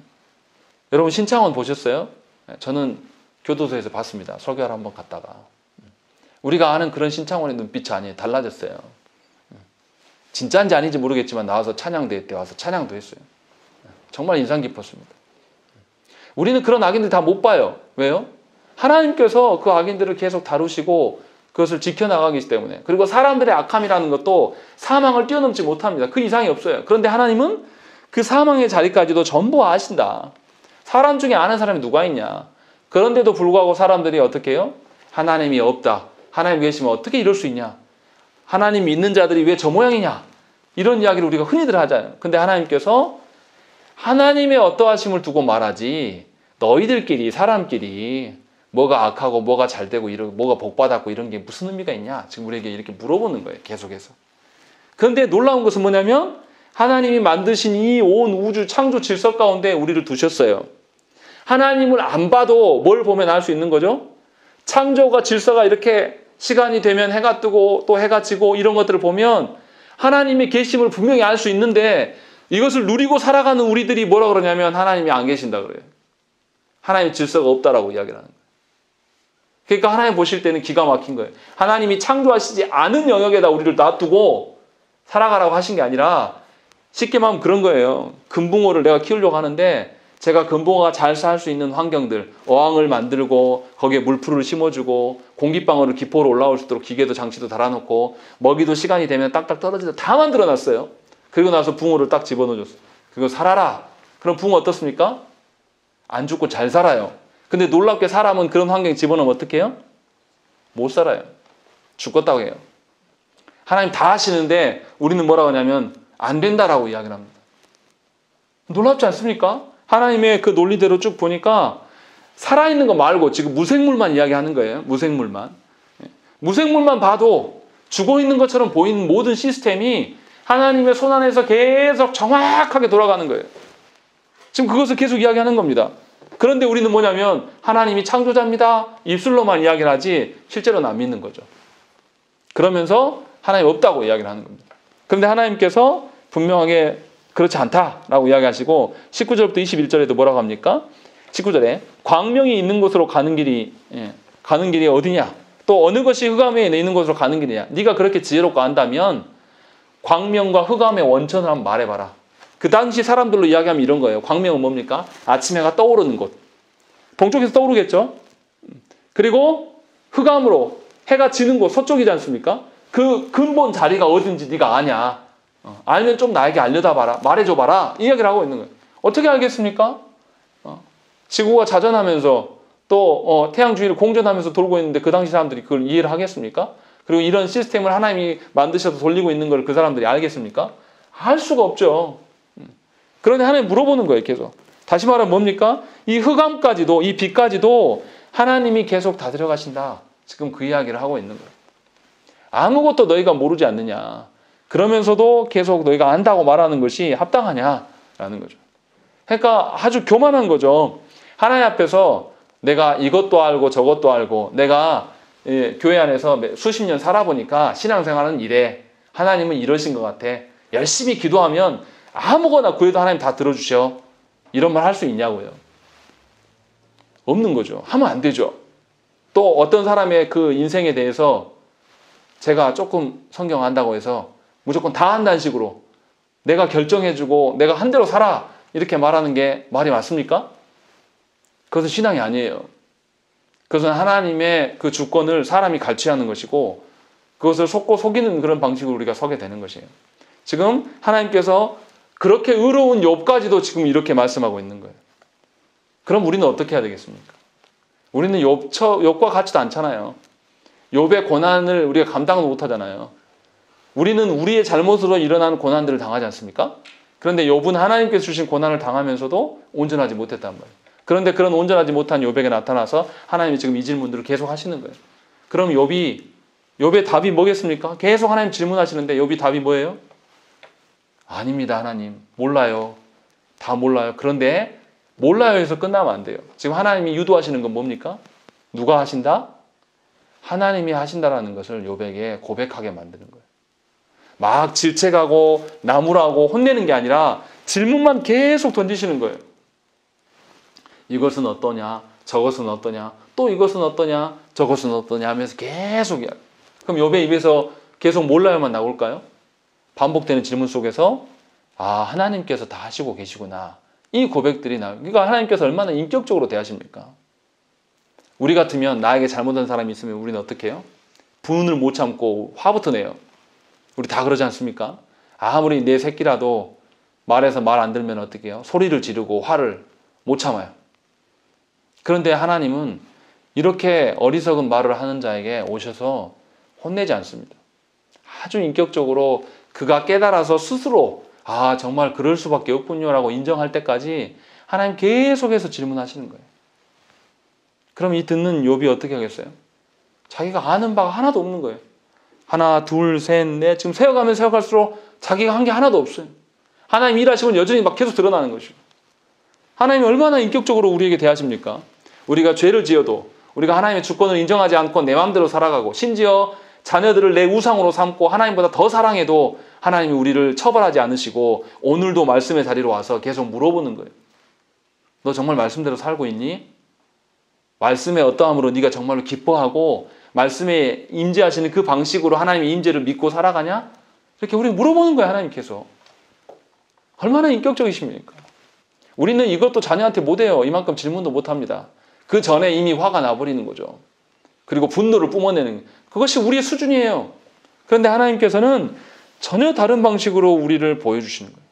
여러분 신창원 보셨어요? 네, 저는 교도소에서 봤습니다. 설교하러 한번 갔다가. 우리가 아는 그런 신창원의 눈빛이 아니에요. 달라졌어요. 진짜인지 아닌지 모르겠지만 나와서 찬양대회 때 와서 찬양도 했어요. 정말 인상 깊었습니다. 우리는 그런 악인들 다 못 봐요. 왜요? 하나님께서 그 악인들을 계속 다루시고 그것을 지켜나가기 때문에. 그리고 사람들의 악함이라는 것도 사망을 뛰어넘지 못합니다. 그 이상이 없어요. 그런데 하나님은 그 사망의 자리까지도 전부 아신다. 사람 중에 아는 사람이 누가 있냐. 그런데도 불구하고 사람들이 어떻게 해요? 하나님이 없다. 하나님 계시면 어떻게 이럴 수 있냐. 하나님이 있는 자들이 왜 저 모양이냐. 이런 이야기를 우리가 흔히들 하잖아요. 근데 하나님께서 하나님의 어떠하심을 두고 말하지 너희들끼리 사람끼리 뭐가 악하고 뭐가 잘되고 뭐가 복받았고 이런 게 무슨 의미가 있냐 지금 우리에게 이렇게 물어보는 거예요. 계속해서. 그런데 놀라운 것은 뭐냐면 하나님이 만드신 이 온 우주 창조 질서 가운데 우리를 두셨어요. 하나님을 안 봐도 뭘 보면 알 수 있는 거죠? 창조가 질서가 이렇게 시간이 되면 해가 뜨고 또 해가 지고 이런 것들을 보면 하나님의 계심을 분명히 알 수 있는데 이것을 누리고 살아가는 우리들이 뭐라 그러냐면 하나님이 안 계신다 그래요. 하나님의 질서가 없다라고 이야기를 하는 거예요. 그러니까 하나님 보실 때는 기가 막힌 거예요. 하나님이 창조하시지 않은 영역에다 우리를 놔두고 살아가라고 하신 게 아니라 쉽게 말하면 그런 거예요. 금붕어를 내가 키우려고 하는데 제가 금붕어가 잘 살 수 있는 환경들, 어항을 만들고 거기에 물풀을 심어주고 공기방울을 기포로 올라올 수 있도록 기계도 장치도 달아놓고 먹이도 시간이 되면 딱딱 떨어지다 다 만들어놨어요. 그리고 나서 붕어를 딱 집어넣어줬어요. 그거 살아라. 그럼 붕어 어떻습니까? 안 죽고 잘 살아요. 근데 놀랍게 사람은 그런 환경에 집어넣으면 어떻게 해요? 못 살아요. 죽었다고 해요. 하나님 다 하시는데 우리는 뭐라고 하냐면 안 된다라고 이야기를 합니다. 놀랍지 않습니까? 하나님의 그 논리대로 쭉 보니까 살아있는 거 말고 지금 무생물만 이야기하는 거예요. 무생물만. 무생물만 봐도 죽어있는 것처럼 보이는 모든 시스템이 하나님의 손 안에서 계속 정확하게 돌아가는 거예요. 지금 그것을 계속 이야기하는 겁니다. 그런데 우리는 뭐냐면 하나님이 창조자입니다. 입술로만 이야기를 하지 실제로는 안 믿는 거죠. 그러면서 하나님 없다고 이야기를 하는 겁니다. 그런데 하나님께서 분명하게 그렇지 않다라고 이야기하시고 19절부터 21절에도 뭐라고 합니까? 19절에 광명이 있는 곳으로 가는 길이 어디냐? 또 어느 것이 흑암에 있는 곳으로 가는 길이냐? 네가 그렇게 지혜롭고 안다면 광명과 흑암의 원천을 한번 말해봐라. 그 당시 사람들로 이야기하면 이런 거예요. 광명은 뭡니까? 아침 해가 떠오르는 곳. 동쪽에서 떠오르겠죠? 그리고 흑암으로 해가 지는 곳, 서쪽이지 않습니까? 그 근본 자리가 어딘지 네가 아냐? 알면 좀 나에게 알려다봐라. 말해줘봐라. 이 이야기를 하고 있는 거예요. 어떻게 알겠습니까? 지구가 자전하면서 또 태양 주위를 공전하면서 돌고 있는데 그 당시 사람들이 그걸 이해를 하겠습니까? 그리고 이런 시스템을 하나님이 만드셔서 돌리고 있는 걸 그 사람들이 알겠습니까? 알 수가 없죠. 그런데 하나님 물어보는 거예요. 계속. 다시 말하면 뭡니까? 이 흑암까지도 이 빛까지도 하나님이 계속 다 들어가신다. 지금 그 이야기를 하고 있는 거예요. 아무것도 너희가 모르지 않느냐. 그러면서도 계속 너희가 안다고 말하는 것이 합당하냐라는 거죠. 그러니까 아주 교만한 거죠. 하나님 앞에서 내가 이것도 알고 저것도 알고 내가 교회 안에서 수십 년 살아보니까 신앙생활은 이래. 하나님은 이러신 것 같아. 열심히 기도하면 아무거나 구해도 하나님 다 들어주셔. 이런 말 할 수 있냐고요. 없는 거죠. 하면 안 되죠. 또 어떤 사람의 그 인생에 대해서 제가 조금 성경 안다고 해서 무조건 다 한다는 식으로 내가 결정해주고 내가 한 대로 살아 이렇게 말하는 게 말이 맞습니까? 그것은 신앙이 아니에요. 그것은 하나님의 그 주권을 사람이 갈취하는 것이고 그것을 속고 속이는 그런 방식으로 우리가 서게 되는 것이에요. 지금 하나님께서 그렇게 의로운 욥까지도 지금 이렇게 말씀하고 있는 거예요. 그럼 우리는 어떻게 해야 되겠습니까? 우리는 욥과 같지도 않잖아요. 욥의 고난을 우리가 감당을 못하잖아요. 우리는 우리의 잘못으로 일어나는 고난들을 당하지 않습니까? 그런데 욥은 하나님께서 주신 고난을 당하면서도 온전하지 못했단 말이에요. 그런데 그런 온전하지 못한 욥에게 나타나서 하나님이 지금 이 질문들을 계속 하시는 거예요. 그럼 욥의 답이 뭐겠습니까? 계속 하나님 질문하시는데 욥이 답이 뭐예요? 아닙니다, 하나님. 몰라요. 다 몰라요. 그런데 몰라요에서 끝나면 안 돼요. 지금 하나님이 유도하시는 건 뭡니까? 누가 하신다? 하나님이 하신다라는 것을 욥에게 고백하게 만드는 거예요. 막 질책하고 나무라고 혼내는 게 아니라 질문만 계속 던지시는 거예요. 이것은 어떠냐? 저것은 어떠냐? 또 이것은 어떠냐? 저것은 어떠냐? 하면서 계속 이야기. 그럼 욥의 입에서 계속 몰라요만 나올까요? 반복되는 질문 속에서 하나님께서 다 하시고 계시구나. 이 고백들이 나와요. 그러니까 하나님께서 얼마나 인격적으로 대하십니까? 우리 같으면 나에게 잘못한 사람이 있으면 우리는 어떻게 해요? 분을 못 참고 화부터 내요. 우리 다 그러지 않습니까? 아무리 내 새끼라도 말해서 말 안 들면 어떻게 해요? 소리를 지르고 화를 못 참아요. 그런데 하나님은 이렇게 어리석은 말을 하는 자에게 오셔서 혼내지 않습니다. 아주 인격적으로 그가 깨달아서 스스로 정말 그럴 수밖에 없군요 라고 인정할 때까지 하나님 계속해서 질문하시는 거예요. 그럼 이 듣는 욥이 어떻게 하겠어요? 자기가 아는 바가 하나도 없는 거예요. 하나, 둘, 셋, 넷 지금 세어가면 세어갈수록 자기가 한 게 하나도 없어요. 하나님 일하시면 여전히 막 계속 드러나는 것이고 하나님이 얼마나 인격적으로 우리에게 대하십니까? 우리가 죄를 지어도 우리가 하나님의 주권을 인정하지 않고 내 마음대로 살아가고 심지어 자녀들을 내 우상으로 삼고 하나님보다 더 사랑해도 하나님이 우리를 처벌하지 않으시고 오늘도 말씀의 자리로 와서 계속 물어보는 거예요. 너 정말 말씀대로 살고 있니? 말씀의 어떠함으로 네가 정말로 기뻐하고 말씀에 임재하시는 그 방식으로 하나님의 임재를 믿고 살아가냐? 이렇게 우리 물어보는 거예요. 하나님께서. 얼마나 인격적이십니까? 우리는 이것도 자녀한테 못해요. 이만큼 질문도 못합니다. 그 전에 이미 화가 나버리는 거죠. 그리고 분노를 뿜어내는 그것이 우리의 수준이에요. 그런데 하나님께서는 전혀 다른 방식으로 우리를 보여주시는 거예요.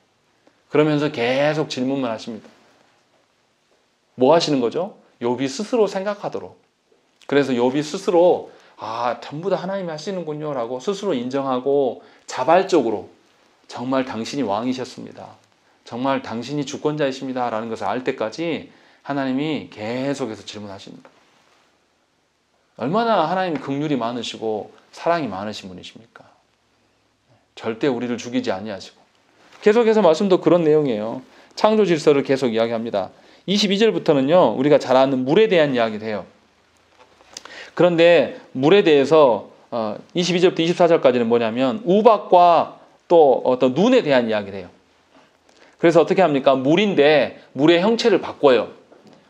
그러면서 계속 질문만 하십니다. 뭐 하시는 거죠? 욥이 스스로 생각하도록. 그래서 욥이 스스로 전부 다 하나님이 하시는군요 라고 스스로 인정하고 자발적으로 정말 당신이 왕이셨습니다. 정말 당신이 주권자이십니다 라는 것을 알 때까지 하나님이 계속해서 질문하십니다. 얼마나 하나님이 긍휼이 많으시고 사랑이 많으신 분이십니까? 절대 우리를 죽이지 아니하시고. 계속해서 말씀도 그런 내용이에요. 창조 질서를 계속 이야기합니다. 22절부터는요. 우리가 잘 아는 물에 대한 이야기를 해요. 그런데 물에 대해서 22절부터 24절까지는 뭐냐면 우박과 또 어떤 눈에 대한 이야기를 해요. 그래서 어떻게 합니까? 물인데 물의 형체를 바꿔요.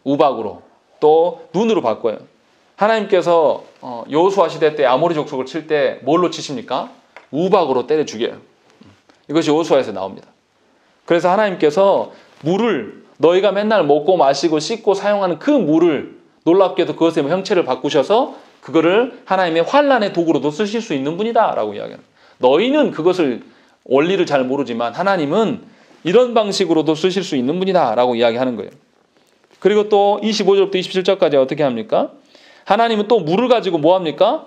우박으로 또 눈으로 바꿔요. 하나님께서 여호수아 시대 때 아모리 족속을 칠 때 뭘로 치십니까? 우박으로 때려 죽여요. 이것이 여호수아에서 나옵니다. 그래서 하나님께서 물을 너희가 맨날 먹고 마시고 씻고 사용하는 그 물을 놀랍게도 그것의 형체를 바꾸셔서 그거를 하나님의 환난의 도구로도 쓰실 수 있는 분이다 라고 이야기합니다. 너희는 그것을 원리를 잘 모르지만 하나님은 이런 방식으로도 쓰실 수 있는 분이다 라고 이야기하는 거예요. 그리고 또 25절부터 27절까지 어떻게 합니까? 하나님은 또 물을 가지고 뭐 합니까?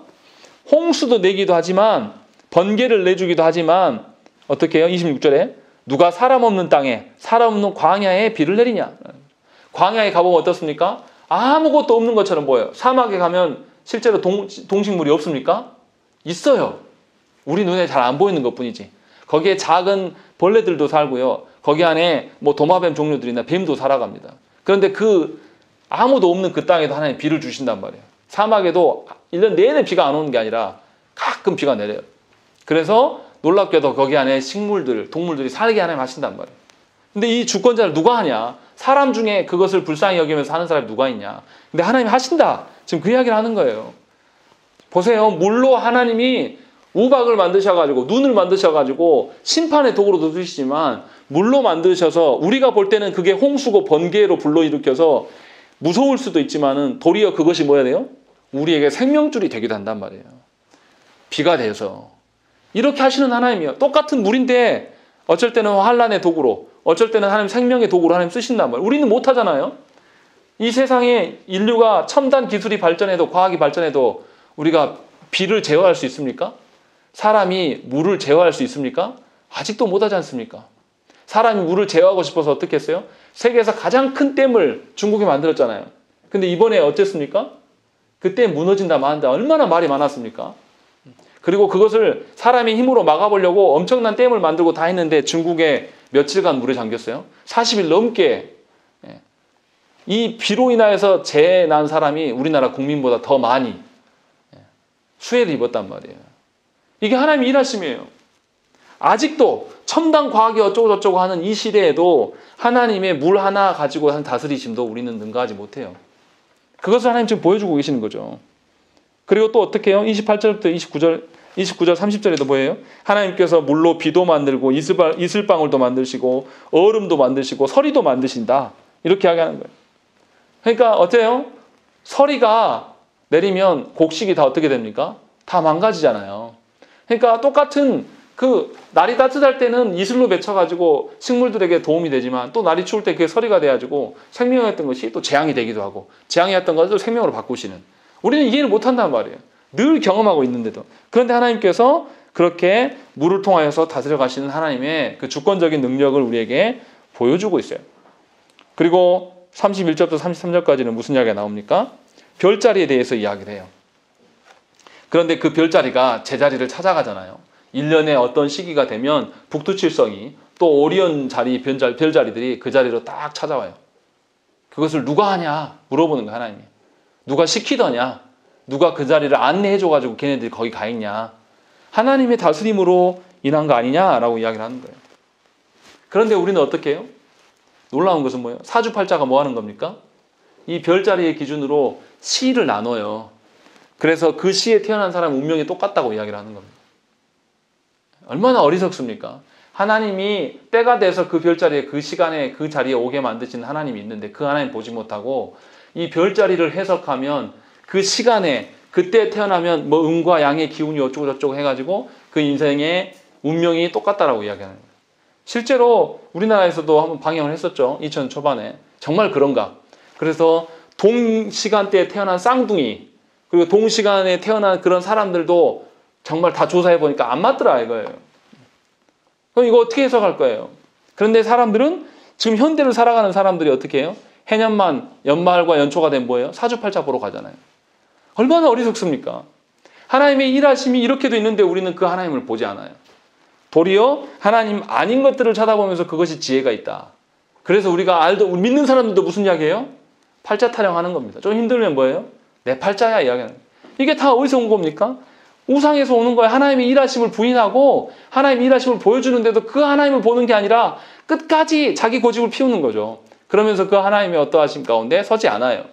홍수도 내기도 하지만 번개를 내주기도 하지만 어떻게 해요? 26절에 누가 사람 없는 땅에 사람 없는 광야에 비를 내리냐? 광야에 가보면 어떻습니까? 아무것도 없는 것처럼 보여요. 사막에 가면 실제로 동식물이 없습니까? 있어요. 우리 눈에 잘 안 보이는 것뿐이지. 거기에 작은 벌레들도 살고요. 거기 안에 뭐 도마뱀 종류들이나 뱀도 살아갑니다. 그런데 그 아무도 없는 그 땅에도 하나님 비를 주신단 말이에요. 사막에도 1년 내내 비가 안 오는 게 아니라 가끔 비가 내려요. 그래서 놀랍게도 거기 안에 식물들, 동물들이 살게 하나님 하신단 말이에요. 근데 이 주권자를 누가 하냐? 사람 중에 그것을 불쌍히 여기면서 하는 사람이 누가 있냐? 근데 하나님이 하신다. 지금 그 이야기를 하는 거예요. 보세요. 물로 하나님이 우박을 만드셔가지고 눈을 만드셔가지고 심판의 도구로도 쓰시지만 물로 만드셔서 우리가 볼 때는 그게 홍수고 번개로 불러일으켜서 무서울 수도 있지만은 도리어 그것이 뭐야 돼요? 우리에게 생명줄이 되기도 한단 말이에요. 비가 돼서. 이렇게 하시는 하나님이요. 똑같은 물인데 어쩔 때는 환난의 도구로 어쩔 때는 하나님 생명의 도구로 하나님 쓰신단 말이에요. 우리는 못하잖아요. 이 세상에 인류가 첨단 기술이 발전해도 과학이 발전해도 우리가 비를 제어할 수 있습니까? 사람이 물을 제어할 수 있습니까? 아직도 못하지 않습니까? 사람이 물을 제어하고 싶어서 어떻게 했어요? 세계에서 가장 큰 댐을 중국이 만들었잖아요. 근데 이번에 어땠습니까? 그 댐 무너진다 만다 얼마나 말이 많았습니까? 그리고 그것을 사람의 힘으로 막아보려고 엄청난 댐을 만들고 다 했는데 중국에 며칠간 물에 잠겼어요. 40일 넘게. 이 비로 인하여서 재해 난 사람이 우리나라 국민보다 더 많이 수해를 입었단 말이에요. 이게 하나님의 일하심이에요. 아직도 첨단 과학이 어쩌고저쩌고 하는 이 시대에도 하나님의 물 하나 가지고 한 다스리심도 우리는 능가하지 못해요. 그것을 하나님 지금 보여주고 계시는 거죠. 그리고 또 어떻게 해요? 28절부터 29절 30절에도 뭐예요? 하나님께서 물로 비도 만들고 이슬방울도 만드시고 얼음도 만드시고 서리도 만드신다. 이렇게 이야기하는 거예요. 그러니까 어때요? 서리가 내리면 곡식이 다 어떻게 됩니까? 다 망가지잖아요. 그러니까 똑같은 그 날이 따뜻할 때는 이슬로 맺혀가지고 식물들에게 도움이 되지만 또 날이 추울 때 그게 서리가 돼가지고 생명이었던 것이 또 재앙이 되기도 하고 재앙이었던 것을 생명으로 바꾸시는. 우리는 이해를 못한단 말이에요. 늘 경험하고 있는데도. 그런데 하나님께서 그렇게 물을 통하여서 다스려 가시는 하나님의 그 주권적인 능력을 우리에게 보여주고 있어요. 그리고 31절부터 33절까지는 무슨 이야기가 나옵니까? 별자리에 대해서 이야기를 해요. 그런데 그 별자리가 제자리를 찾아가잖아요. 1년에 어떤 시기가 되면 북두칠성이 또 오리온 자리 별자리들이 그 자리로 딱 찾아와요. 그것을 누가 하냐 물어보는 거예요. 하나님이. 누가 시키더냐? 누가 그 자리를 안내해줘가지고 걔네들이 거기 가 있냐? 하나님의 다스림으로 인한 거 아니냐라고 이야기를 하는 거예요. 그런데 우리는 어떻게 해요? 놀라운 것은 뭐예요? 사주팔자가 뭐 하는 겁니까? 이 별자리의 기준으로 시를 나눠요. 그래서 그 시에 태어난 사람 운명이 똑같다고 이야기를 하는 겁니다. 얼마나 어리석습니까? 하나님이 때가 돼서 그 별자리에 그 시간에 그 자리에 오게 만드신 하나님이 있는데 그 하나님 보지 못하고 이 별자리를 해석하면 그 시간에 그때 태어나면 뭐 음과 양의 기운이 어쩌고 저쩌고 해가지고 그 인생의 운명이 똑같다라고 이야기하는 거예요. 실제로 우리나라에서도 한번 방영을 했었죠. 2000년 초반에. 정말 그런가? 그래서 동시간대에 태어난 쌍둥이 그리고 동시간에 태어난 그런 사람들도 정말 다 조사해 보니까 안 맞더라 이거예요. 그럼 이거 어떻게 해석할 거예요? 그런데 사람들은 지금 현대를 살아가는 사람들이 어떻게 해요? 해년만 연말과 연초가 된 뭐예요? 사주팔자 보러 가잖아요. 얼마나 어리석습니까? 하나님의 일하심이 이렇게도 있는데 우리는 그 하나님을 보지 않아요. 도리어 하나님 아닌 것들을 찾아보면서 그것이 지혜가 있다. 그래서 우리가 믿는 사람들도 무슨 이야기예요? 팔자 타령하는 겁니다. 좀 힘들면 뭐예요? 내 팔자야 이야기하는 거예요. 이게 다 어디서 온 겁니까? 우상에서 오는 거예요. 하나님의 일하심을 부인하고 하나님의 일하심을 보여주는데도 그 하나님을 보는 게 아니라 끝까지 자기 고집을 피우는 거죠. 그러면서 그 하나님의 어떠하심 가운데 서지 않아요.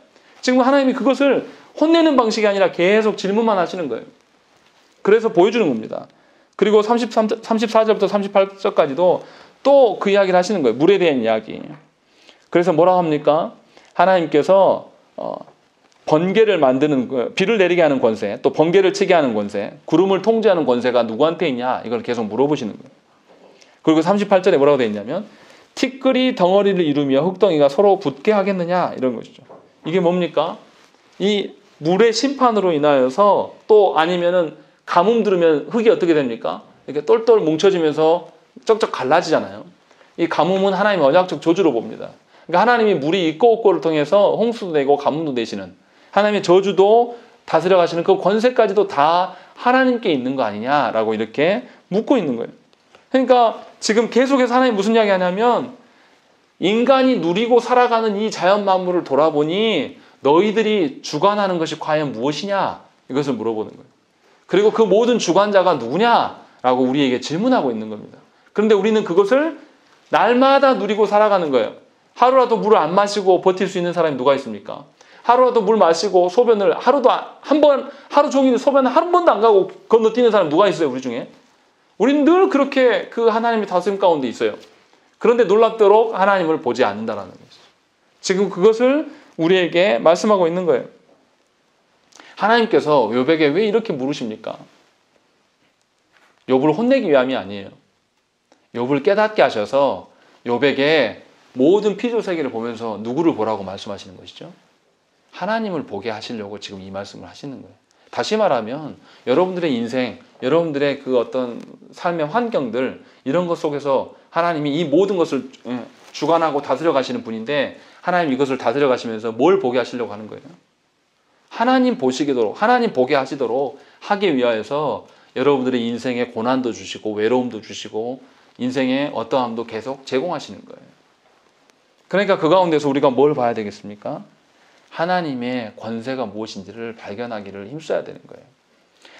지금 하나님이 그것을 혼내는 방식이 아니라 계속 질문만 하시는 거예요. 그래서 보여주는 겁니다. 그리고 34절부터 38절까지도 또 그 이야기를 하시는 거예요. 물에 대한 이야기. 그래서 뭐라고 합니까? 하나님께서 번개를 만드는 거예요. 비를 내리게 하는 권세, 또 번개를 치게 하는 권세, 구름을 통제하는 권세가 누구한테 있냐? 이걸 계속 물어보시는 거예요. 그리고 38절에 뭐라고 되어 있냐면 티끌이 덩어리를 이루며 흙덩이가 서로 붙게 하겠느냐? 이런 것이죠. 이게 뭡니까? 이 물의 심판으로 인하여서 또 아니면은 가뭄 들으면 흙이 어떻게 됩니까? 이렇게 똘똘 뭉쳐지면서 쩍쩍 갈라지잖아요. 이 가뭄은 하나님의 언약적 저주로 봅니다. 그러니까 하나님이 물이 있고 없고를 통해서 홍수도 내고 가뭄도 내시는 하나님의 저주도 다스려 가시는 그 권세까지도 다 하나님께 있는 거 아니냐라고 이렇게 묻고 있는 거예요. 그러니까 지금 계속해서 하나님이 무슨 이야기 하냐면 인간이 누리고 살아가는 이 자연 만물을 돌아보니 너희들이 주관하는 것이 과연 무엇이냐? 이것을 물어보는 거예요. 그리고 그 모든 주관자가 누구냐라고 우리에게 질문하고 있는 겁니다. 그런데 우리는 그것을 날마다 누리고 살아가는 거예요. 하루라도 물을 안 마시고 버틸 수 있는 사람이 누가 있습니까? 하루라도 물 마시고 소변을 하루 종일 소변을 한 번도 안 가고 건너뛰는 사람 누가 있어요, 우리 중에? 우리는 늘 그렇게 그 하나님의 다스림 가운데 있어요. 그런데 놀랍도록 하나님을 보지 않는다라는 거죠. 지금 그것을 우리에게 말씀하고 있는 거예요. 하나님께서 욥에게 왜 이렇게 물으십니까? 욥을 혼내기 위함이 아니에요. 욥을 깨닫게 하셔서 욥에게 모든 피조세계를 보면서 누구를 보라고 말씀하시는 것이죠? 하나님을 보게 하시려고 지금 이 말씀을 하시는 거예요. 다시 말하면 여러분들의 인생, 여러분들의 그 어떤 삶의 환경들 이런 것 속에서 하나님이 이 모든 것을 주관하고 다스려 가시는 분인데 하나님 이것을 다스려 가시면서 뭘 보게 하시려고 하는 거예요? 하나님 보시도록, 하나님 보게 하시도록 하기 위하여서 여러분들의 인생에 고난도 주시고 외로움도 주시고 인생의 어떠함도 계속 제공하시는 거예요. 그러니까 그 가운데서 우리가 뭘 봐야 되겠습니까? 하나님의 권세가 무엇인지를 발견하기를 힘써야 되는 거예요.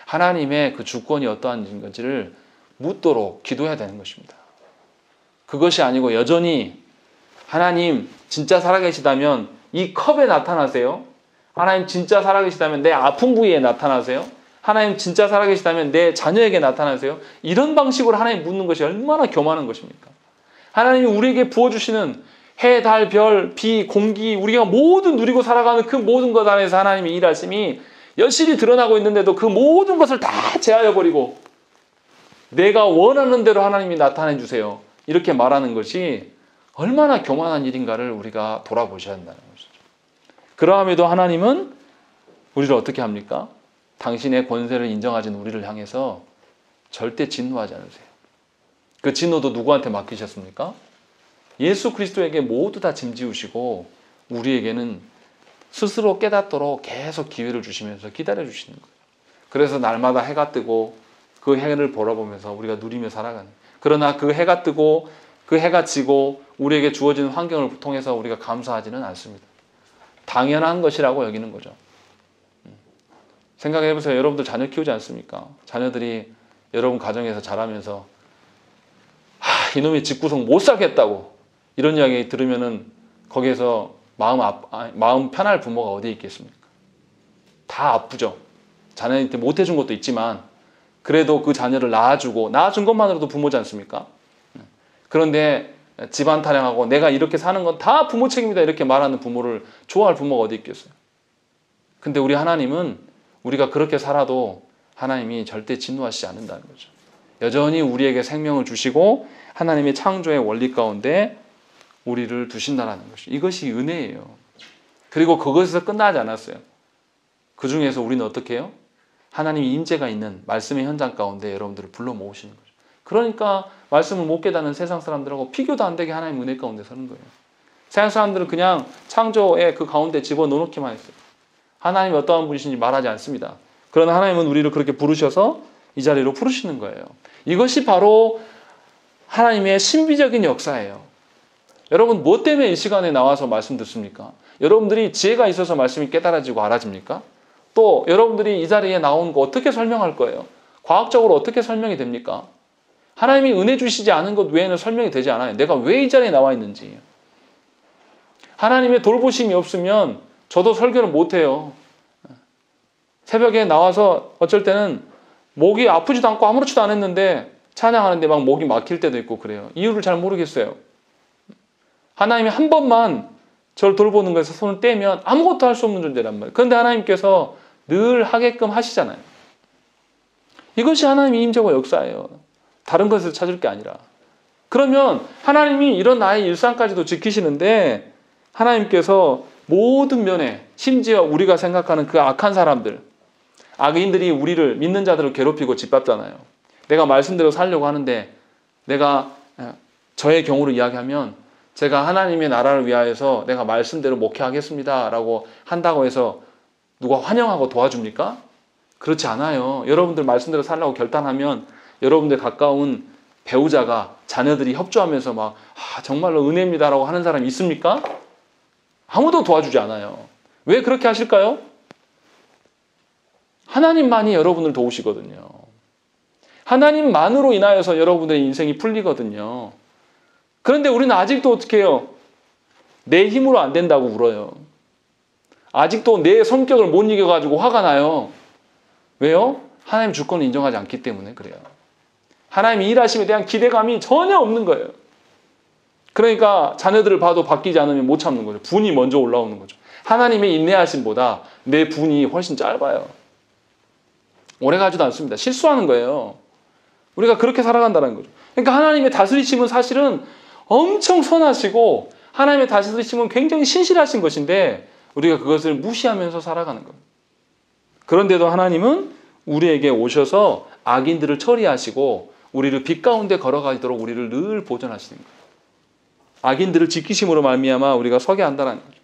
하나님의 그 주권이 어떠한 건지를 묻도록 기도해야 되는 것입니다. 그것이 아니고 여전히 하나님 진짜 살아계시다면 이 컵에 나타나세요. 하나님 진짜 살아계시다면 내 아픈 부위에 나타나세요. 하나님 진짜 살아계시다면 내 자녀에게 나타나세요. 이런 방식으로 하나님 묻는 것이 얼마나 교만한 것입니까? 하나님이 우리에게 부어주시는 해, 달, 별, 비, 공기 우리가 모든 누리고 살아가는 그 모든 것 안에서 하나님의 일하심이 여실히 드러나고 있는데도 그 모든 것을 다 제하여버리고 내가 원하는 대로 하나님이 나타내 주세요. 이렇게 말하는 것이 얼마나 교만한 일인가를 우리가 돌아보셔야 한다는 것이죠. 그러함에도 하나님은 우리를 어떻게 합니까? 당신의 권세를 인정하신 우리를 향해서 절대 진노하지 않으세요. 그 진노도 누구한테 맡기셨습니까? 예수 그리스도에게 모두 다 짐지우시고 우리에게는 스스로 깨닫도록 계속 기회를 주시면서 기다려 주시는 거예요. 그래서 날마다 해가 뜨고 그 해를 바라보면서 우리가 누리며 살아가는. 그러나 그 해가 뜨고 그 해가 지고 우리에게 주어진 환경을 통해서 우리가 감사하지는 않습니다. 당연한 것이라고 여기는 거죠. 생각해 보세요. 여러분들 자녀 키우지 않습니까? 자녀들이 여러분 가정에서 자라면서 이놈의 집구석 못 살겠다고 이런 이야기 들으면은 거기에서 마음 편할 부모가 어디 있겠습니까? 다 아프죠. 자녀한테 못 해준 것도 있지만 그래도 그 자녀를 낳아준 것만으로도 부모지 않습니까? 그런데 집안 타령하고 내가 이렇게 사는 건 다 부모 책임이다 이렇게 말하는 부모를 좋아할 부모가 어디 있겠어요? 근데 우리 하나님은 우리가 그렇게 살아도 하나님이 절대 진노하시지 않는다는 거죠. 여전히 우리에게 생명을 주시고 하나님의 창조의 원리 가운데 우리를 두신다는 것이 이것이 은혜예요. 그리고 그것에서 끝나지 않았어요. 그 중에서 우리는 어떻게 해요? 하나님의 임재가 있는 말씀의 현장 가운데 여러분들을 불러 모으시는 거죠. 그러니까 말씀을 못 깨닫는 세상 사람들하고 비교도 안 되게 하나님 은혜 가운데 서는 거예요. 세상 사람들은 그냥 창조의 그 가운데 집어넣기만 했어요. 하나님이 어떠한 분이신지 말하지 않습니다. 그러나 하나님은 우리를 그렇게 부르셔서 이 자리로 부르시는 거예요. 이것이 바로 하나님의 신비적인 역사예요. 여러분 뭐 때문에 이 시간에 나와서 말씀 듣습니까? 여러분들이 지혜가 있어서 말씀이 깨달아지고 알아집니까? 또 여러분들이 이 자리에 나온 거 어떻게 설명할 거예요? 과학적으로 어떻게 설명이 됩니까? 하나님이 은혜 주시지 않은 것 외에는 설명이 되지 않아요. 내가 왜 이 자리에 나와 있는지. 하나님의 돌보심이 없으면 저도 설교를 못해요. 새벽에 나와서 어쩔 때는 목이 아프지도 않고 아무렇지도 않았는데 찬양하는데 막 목이 막힐 때도 있고 그래요. 이유를 잘 모르겠어요. 하나님이 한 번만 저를 돌보는 것에서 손을 떼면 아무것도 할 수 없는 존재란 말이에요. 그런데 하나님께서 늘 하게끔 하시잖아요. 이것이 하나님의 임재와 역사예요. 다른 것을 찾을 게 아니라. 그러면 하나님이 이런 나의 일상까지도 지키시는데 하나님께서 모든 면에 심지어 우리가 생각하는 그 악한 사람들, 악인들이 우리를 믿는 자들을 괴롭히고 짓밟잖아요. 내가 말씀대로 살려고 하는데 내가 저의 경우를 이야기하면 제가 하나님의 나라를 위하여서 내가 말씀대로 목회하겠습니다 라고 한다고 해서 누가 환영하고 도와줍니까? 그렇지 않아요. 여러분들 말씀대로 살라고 결단하면 여러분들 가까운 배우자가 자녀들이 협조하면서 막 정말로 은혜입니다라고 하는 사람이 있습니까? 아무도 도와주지 않아요. 왜 그렇게 하실까요? 하나님만이 여러분을 도우시거든요. 하나님만으로 인하여서 여러분의 인생이 풀리거든요. 그런데 우리는 아직도 어떻게 해요? 내 힘으로 안 된다고 울어요. 아직도 내 성격을 못 이겨가지고 화가 나요. 왜요? 하나님 주권을 인정하지 않기 때문에 그래요. 하나님의 일하심에 대한 기대감이 전혀 없는 거예요. 그러니까 자녀들을 봐도 바뀌지 않으면 못 참는 거죠. 분이 먼저 올라오는 거죠. 하나님의 인내하심보다 내 분이 훨씬 짧아요. 오래가지도 않습니다. 실수하는 거예요. 우리가 그렇게 살아간다는 거죠. 그러니까 하나님의 다스리심은 사실은 엄청 선하시고 하나님의 다스리심은 굉장히 신실하신 것인데 우리가 그것을 무시하면서 살아가는 거예요. 그런데도 하나님은 우리에게 오셔서 악인들을 처리하시고 우리를 빛 가운데 걸어가도록 우리를 늘 보존하시는 거예요. 악인들을 지키심으로 말미암아 우리가 서게 한다는 거죠.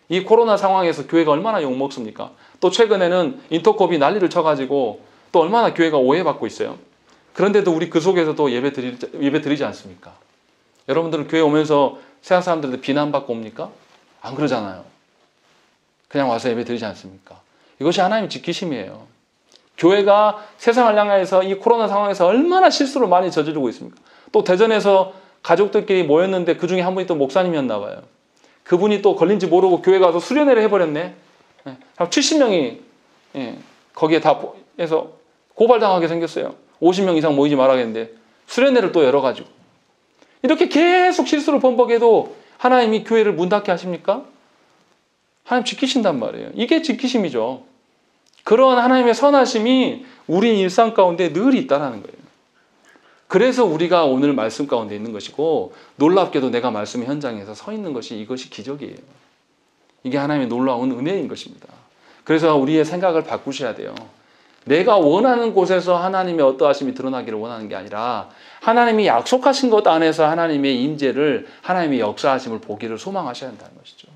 이 코로나 상황에서 교회가 얼마나 욕먹습니까? 또 최근에는 인터콥이 난리를 쳐가지고 또 얼마나 교회가 오해받고 있어요. 그런데도 우리 그 속에서도 예배 드리지 않습니까? 여러분들은 교회 오면서 세상 사람들한테 비난받고 옵니까? 안 그러잖아요. 그냥 와서 예배 드리지 않습니까? 이것이 하나님의 지키심이에요. 교회가 세상을 향해서 이 코로나 상황에서 얼마나 실수를 많이 저지르고 있습니까? 또 대전에서 가족들끼리 모였는데 그 중에 한 분이 또 목사님이었나 봐요. 그분이 또 걸린지 모르고 교회 가서 수련회를 해버렸네. 70명이 거기에 다 해서 고발당하게 생겼어요. 50명 이상 모이지 말아야겠는데 수련회를 또 열어가지고 이렇게 계속 실수를 번복해도 하나님이 교회를 문 닫게 하십니까? 하나님 지키신단 말이에요. 이게 지키심이죠. 그런 하나님의 선하심이 우리 일상 가운데 늘 있다는 거예요. 그래서 우리가 오늘 말씀 가운데 있는 것이고 놀랍게도 내가 말씀의 현장에서 서 있는 것이 이것이 기적이에요. 이게 하나님의 놀라운 은혜인 것입니다. 그래서 우리의 생각을 바꾸셔야 돼요. 내가 원하는 곳에서 하나님의 어떠하심이 드러나기를 원하는 게 아니라 하나님이 약속하신 것 안에서 하나님의 임재를 하나님의 역사하심을 보기를 소망하셔야 한다는 것이죠.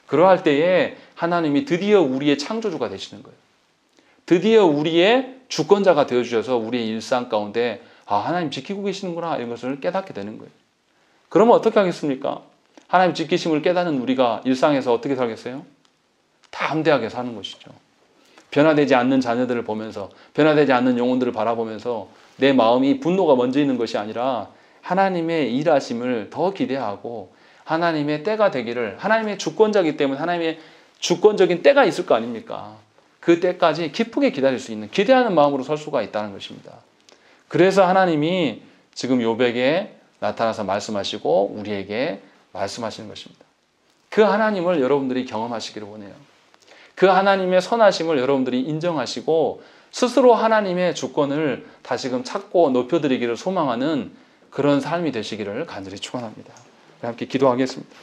그러할 때에 하나님이 드디어 우리의 창조주가 되시는 거예요. 드디어 우리의 주권자가 되어주셔서 우리의 일상 가운데 하나님 지키고 계시는구나 이런 것을 깨닫게 되는 거예요. 그러면 어떻게 하겠습니까? 하나님 지키심을 깨닫는 우리가 일상에서 어떻게 살겠어요? 담대하게 사는 것이죠. 변화되지 않는 자녀들을 보면서, 변화되지 않는 영혼들을 바라보면서 내 마음이 분노가 먼저 있는 것이 아니라 하나님의 일하심을 더 기대하고 하나님의 때가 되기를, 하나님의 주권자이기 때문에 하나님의 주권적인 때가 있을 거 아닙니까? 그 때까지 기쁘게 기다릴 수 있는, 기대하는 마음으로 설 수가 있다는 것입니다. 그래서 하나님이 지금 욥에게 나타나서 말씀하시고 우리에게 말씀하시는 것입니다. 그 하나님을 여러분들이 경험하시기를 원해요. 그 하나님의 선하심을 여러분들이 인정하시고 스스로 하나님의 주권을 다시금 찾고 높여드리기를 소망하는 그런 삶이 되시기를 간절히 축원합니다. 함께 기도하겠습니다.